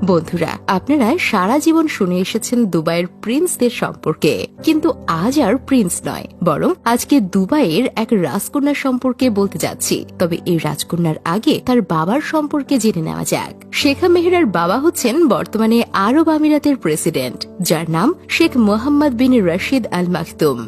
বন্ধুরা, আপনারা সারা জীবন শুনে এসেছেন দুবাইয়ের প্রিন্সদের সম্পর্কে, কিন্তু আজ আর প্রিন্স নয়, বরং আজকে দুবাইয়ের এক রাজকন্যা সম্পর্কে বলতে যাচ্ছি। তবে এই রাজকন্যার আগে তার বাবার সম্পর্কে জেনে নেওয়া যাক। শেখা মেহরার বাবা হচ্ছেন বর্তমানে আরব আমিরাতের প্রেসিডেন্ট, যার নাম শেখ মোহাম্মদ বিন রশিদ আল মাকতুম।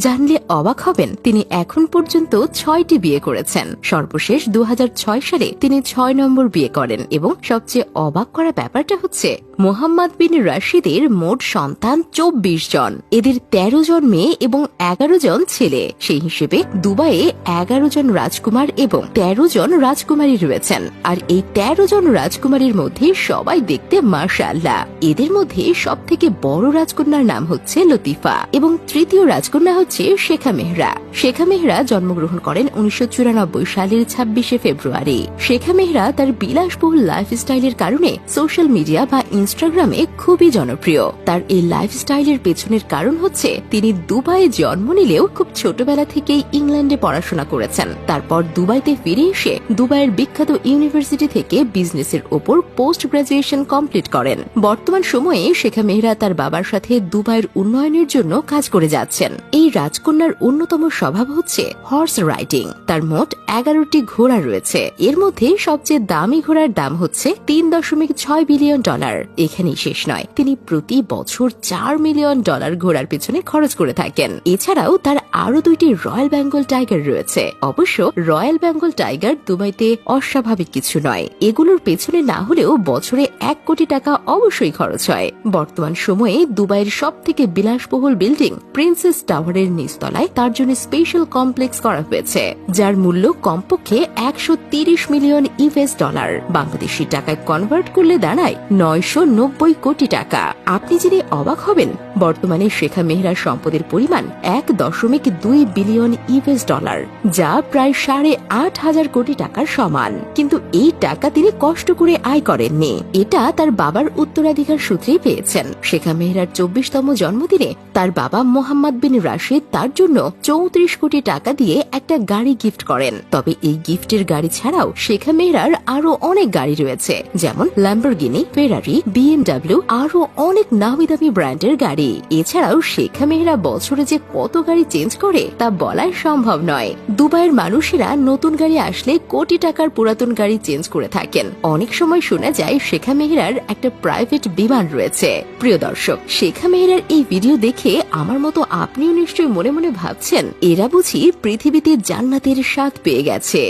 জানলে অবাক হবেন, তিনি এখন পর্যন্ত 6টি বিয়ে করেছেন। সর্বশেষ 2006 সালে তিনি 6 নম্বর বিয়ে করেন এবং সবচেয়ে অবাক করা ব্যাপারটা হচ্ছে মোহাম্মদ বিন রশিদের মোট সন্তান 24 জন। এদের 13 জন মেয়ে এবং 11 জন ছেলে। সেই হিসেবে দুবাইয়ে 11 জন রাজকুমার এবং 13 জন রাজকুমারী রয়েছেন। আর এই 13 জন রাজকুমারীর মধ্যে সবাই দেখতে মাশাআল্লাহ। এদের মধ্যে সব থেকে বড় রাজকন্যার নাম হচ্ছে লতিফা এবং তৃতীয় রাজকন্যা হচ্ছে শেখা মেহরা। শেখা মেহরা জন্মগ্রহণ করেন 1994 সালের 26শে ফেব্রুয়ারি। শেখা মেহরা তার বিলাসবহুল লাইফস্টাইলের কারণে সোশ্যাল মিডিয়া বা ইনস্টাগ্রামে খুবই জনপ্রিয়। তার এই লাইফস্টাইলের পেছনের কারণ হচ্ছে তিনি দুবাইয়ে জন্ম নিলেও খুব ছোটবেলা থেকেই ইংল্যান্ডে পড়াশোনা করেছেন। তারপর দুবাইতে ফিরে এসে দুবাইয়ের বিখ্যাত ইউনিভার্সিটি থেকে বিজনেসের ওপর পোস্ট গ্রাজুয়েশন কমপ্লিট করেন। বর্তমান সময়ে শেখা মেহরা তার বাবার সাথে দুবাইয়ের উন্নয়নের জন্য কাজ করে যাচ্ছেন। এই রাজকন্যার অন্যতম স্বভাব হচ্ছে হর্স রাইডিং। তার মোট 11টি ঘোড়া রয়েছে। এর মধ্যে সবচেয়ে দামি ঘোড়ার দাম হচ্ছে $3.6 বিলিয়ন। এখানেই শেষ নয়, তিনি প্রতি বছর $4 মিলিয়ন ঘোড়ার পেছনে খরচ করে থাকেন। এছাড়াও তার আরো 2টি রয়্যাল বেঙ্গল টাইগার রয়েছে। অবশ্য রয়্যাল বেঙ্গল টাইগার দুবাইতে অস্বাভাবিক কিছু নয়। এগুলোর পেছনে না হলেও বছরে $1 কোটি অবশ্যই খরচ হয়। বর্তমান সময়ে দুবাইয়ের সব থেকে বিলাসবহুল বিল্ডিং প্রিন্সেস টাওয়ারের নিচতলায় তার জন্য স্পেশাল কমপ্লেক্স করা হয়েছে, যার মূল্য কমপক্ষে $130 মিলিয়ন। বাংলাদেশি টাকায় কনভার্ট করলে দাঁড়ায় $990 কোটি। আপনি জেনে অবাক হবেন, বর্তমানে শেখা মেহরার সম্পদের পরিমাণ $1.2 বিলিয়ন, যা প্রায় 8,500 কোটি টাকার সমান। কিন্তু এই টাকা তিনি কষ্ট করে আয় করেননি, এটা তার বাবার উত্তরাধিকার সূত্রেই পেয়েছেন। শেখা মেহরার 24তম জন্মদিনে তার বাবা মোহাম্মদ বিন রাশিদ তার জন্য 34 কোটি টাকা দিয়ে একটা গাড়ি গিফট করেন। তবে এই গিফটের গাড়ি ছাড়াও শেখা মেহরার আরো অনেক গাড়ি রয়েছে, যেমন ল্যাম্বরগিনি, ফেরারি, BMW, আরো অনেক নামি দামি ব্র্যান্ডের গাড়ি। এছাড়াও শেখা মেহরা বছরে যে কত গাড়ি চেঞ্জ করে তা বলাই সম্ভব নয়। দুবাইয়ের মানুষেরা নতুন গাড়ি আসলে কোটি টাকার পুরাতন গাড়ি চেঞ্জ করে থাকেন। অনেক সময় শোনা যায় শেখা মেহরার একটা প্রাইভেট বিমান রয়েছে। প্রিয় দর্শক, শেখা মেহরার এই ভিডিও দেখে আমার মতো আপনিও নিশ্চয়ই মনে মনে ভাবছেন, এরা বুঝি পৃথিবীতে জান্নাতের স্বাদ পেয়ে গেছে।